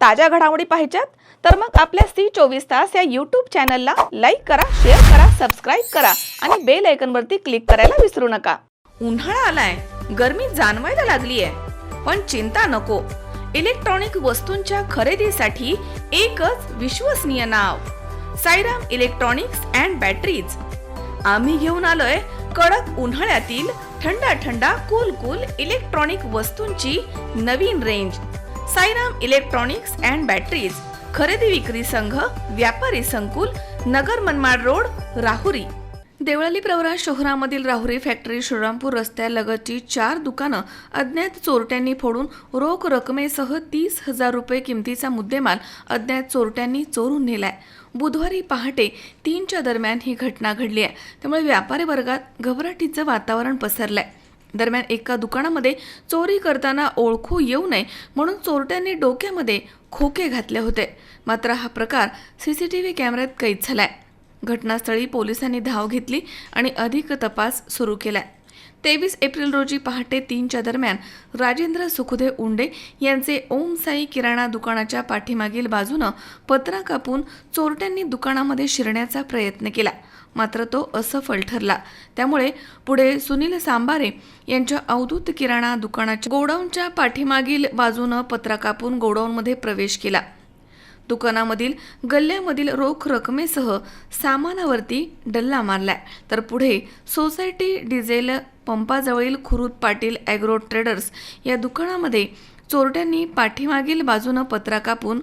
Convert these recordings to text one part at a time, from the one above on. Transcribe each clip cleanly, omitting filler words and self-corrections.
ताज्या घडामोडी पाहिजेत तर मग आपल्या C24 या YouTube चॅनलला लाईक करा, शेअर करा, सबस्क्राइब करा आणि बेल आयकॉनवरती क्लिक करायला विसरू नका। उन्हाळा आलाय, गरमी जाणवायला लागली आहे, पण चिंता नको। इलेक्ट्रॉनिक वस्तूंच्या खरेदीसाठी एकच विश्वसनीय नाव, साईराम इलेक्ट्रॉनिक्स अँड बॅटरीज। आम्ही घेऊन आलोय कडक उन्हाळ्यातील थंड कूल इलेक्ट्रॉनिक वस्तूंची नवीन range. Sairam electronics and batteries, खरेदी विक्री संघ, व्यापारी संकुल, नगर मनमाड रोड, राहुरी। देवळाली प्रवरा शहरामधील राहुरी फॅक्टरी श्रीरामपूर रस्त्यालगतची 4 दुकानं अज्ञात चोरट्यांनी फोडून रोख रकमेसह 30,000 रुपये किमतीचा मुद्देमाल अज्ञात चोरट्यांनी चोरून नेलाय। बुधवारी पहाटे 3च्या दरम्यान ही घटना घडली आहे, त्यामुळे व्यापारी वर्गात घबराटीचं वातावरण पसरलंय। दरम्यान एका दुकानामध्ये चोरी करताना ओळखू येऊ नये म्हणून चोरट्यांनी डोक्यामध्ये खोके घातले होते, मात्र हा प्रकार CCTV कॅमेऱ्यात कैद झालाय। घटनास्थळी पोलिसांनी धाव घेतली आणि अधिक तपास सुरू केलाय। 23 एप्रिल रोजी पहाटे 3च्या दरम्यान राजेंद्र सुखदेव उंडे यांचे ओम साई किराणा दुकानाच्या पाठीमागील बाजूनं पत्रा कापून चोरट्यांनी दुकानामध्ये शिरण्याचा प्रयत्न केला, मात्र तो असफल ठरला। त्यामुळे पुढे सुनील सांबारे यांच्या अवधूत किराणा दुकानाच्या गोडाऊनच्या पाठीमागील बाजूनं पत्रा कापून गोडाऊनमध्ये प्रवेश केला। दुकानामधील गल्ल्यामधील रोख रकमेसह सामानावरती डल्ला मारलाय, तर पुढे सोसायटी डिझेल पंपाजवळील खुरुद पाटील ॲग्रो ट्रेडर्स या दुकानामध्ये चोरट्यांनी पाठीमागील बाजूनं पत्रा कापून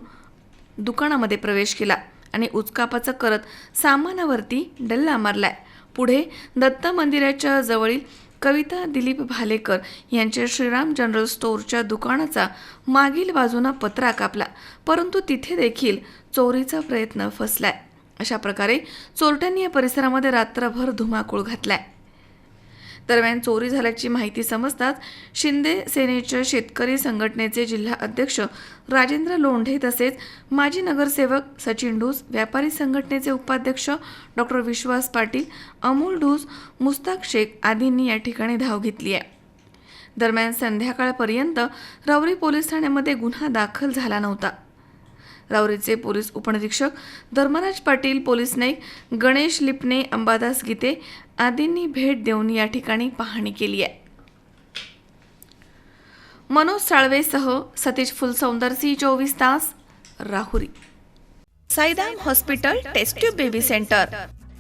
दुकानामध्ये प्रवेश केला आणि उचकापाचं करत सामानावरती डल्ला मारलाय। पुढे दत्त मंदिराच्या जवळील कविता दिलीप भालेकर यांच्या श्रीराम जनरल स्टोअरच्या दुकानाचा मागील बाजूनं पत्रा कापला, परंतु तिथे देखील चोरीचा प्रयत्न फसलाय। अशा प्रकारे चोरट्यांनी या परिसरामध्ये रात्रभर धुमाकूळ घातलाय। दरम्यान चोरी झाल्याची माहिती समजताच शिंदे सेनेच्या शेतकरी संघटनेचे जिल्हा अध्यक्ष राजेंद्र लोंढे तसेच माजी नगरसेवक सचिन ढूस, व्यापारी संघटनेचे उपाध्यक्ष डॉक्टर विश्वास पाटील, अमोल ढूस, मुस्ताक शेख आदींनी या ठिकाणी धाव घेतली आहे। दरम्यान संध्याकाळपर्यंत राहुरी पोलीस ठाण्यामध्ये गुन्हा दाखल झाला नव्हता। राहुरीचे पोलीस उपनिरीक्षक धर्मराज पाटील, पोलीस नाईक गणेश लिपणे, अंबादास गीते आदींनी भेट देऊन या ठिकाणी पाहणी केली आहे। मनोज साळवेसह सतीश फुलसौंदर, C24 तास, Rahuri. Saidam hospital test tube baby centre.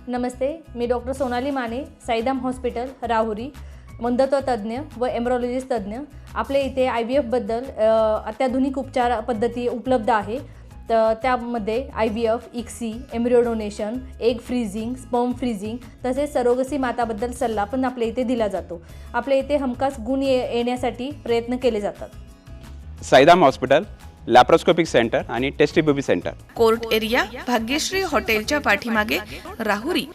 नमस्ते, मी डॉक्टर सोनाली माने, साईदाम हॉस्पिटल राहुरी, मंदत्व तज्ज्ञ व एम्ब्रॉलॉजिस्ट तज्ज्ञ। आपल्या इथे IVF बद्दल अत्याधुनिक उपचार पद्धती उपलब्ध आहे। तर त्यामध्ये IVF, ICSI, embryo donation, egg freezing, sperm freezing तसेच सरोगसी माताबद्दल सल्ला पण आपल्या इथे दिला जातो। आपल्या इथे हमखास गुण येण्यासाठी प्रयत्न केले जातात। साईदाम हॉस्पिटल लॅप्रोस्कोपिक सेंटर आणि test tube baby centre, court area, Bhagyashree हॉटेलच्या पाठीमागे, राहुरी।